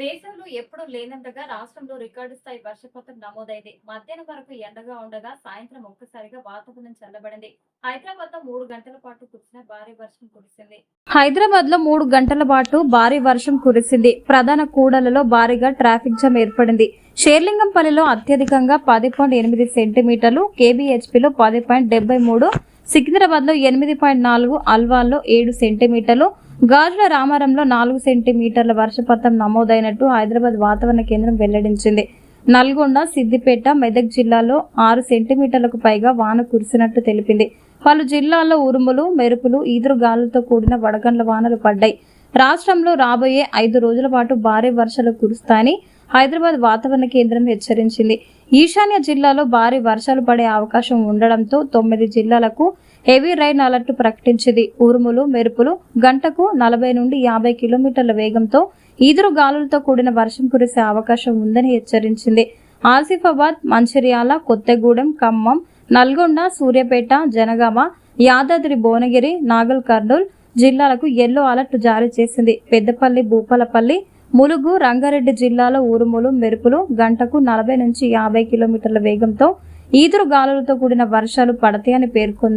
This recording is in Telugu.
దేశంలో ఎప్పుడూ లేనంతగా రాష్ట్రంలో రికార్డు స్థాయి వర్షపాతం నమోదైంది. మధ్యాహ్నం వరకు ఎండగా ఉండగా సాయంత్రం ఒక్కసారిగా వాతావరణం చల్లబడింది. హైదరాబాద్ లో 3 గంటల పాటు కురిసిన భారీ వర్షం కురిసింది. హైదరాబాద్ లో 3 గంటల పాటు భారీ వర్షం కురిసింది. ప్రధాన కూడలలో భారీగా ట్రాఫిక్ జామ్ ఏర్పడింది. షేర్లింగంపల్లిలో అత్యధికంగా 10.8 సెంటీమీటర్లు, కేబీహెచ్పీలో 10.73, సికింద్రాబాద్ లో 8.4, అల్వాల్లో 7 సెంటీమీటర్లు, గాజుల రామారంలో 4 సెంటీమీటర్ల వర్షపాతం నమోదైనట్టు హైదరాబాద్ వాతావరణ కేంద్రం వెల్లడించింది. నల్గొండ, సిద్దిపేట, మెదక్ జిల్లాలో 6 సెంటీమీటర్లకు పైగా వాన కురిసినట్టు తెలిపింది. పలు జిల్లాల్లో ఉరుములు, మెరుపులు, ఈదురు గాలులతో కూడిన వడగండ్ల వానలు పడ్డాయి. రాష్ట్రంలో రాబోయే 5 రోజుల పాటు భారీ వర్షాలు కురుస్తాయని హైదరాబాద్ వాతావరణ కేంద్రం హెచ్చరించింది. ఈశాన్య జిల్లాలో భారీ వర్షాలు పడే అవకాశం ఉండడంతో 9 జిల్లాలకు హెవీ రైన్ అలర్ట్ ప్రకటించింది. ఉరుములు, మెరుపులు గంటకు 40 నుండి 50 కిలోమీటర్ల వేగంతో ఈదురు గాలులతో కూడిన వర్షం కురిసే అవకాశం ఉందని హెచ్చరించింది. ఆసిఫాబాద్, మంచిర్యాల, కొత్తగూడెం, ఖమ్మం, నల్గొండ, సూర్యాపేట, జనగామ, యాదాద్రి భువనగిరి, నాగర్ కర్నూల్ జిల్లాలకు యెల్లో అలర్ట్ జారీ చేసింది. పెద్దపల్లి, భూపాలపల్లి, ములుగు, రంగారెడ్డి జిల్లాలో ఉరుములు, మెరుపులు గంటకు 40 నుంచి 50 కిలోమీటర్ల వేగంతో ఈదురు గాలులతో కూడిన వర్షాలు పడతాయని పేర్కొంది.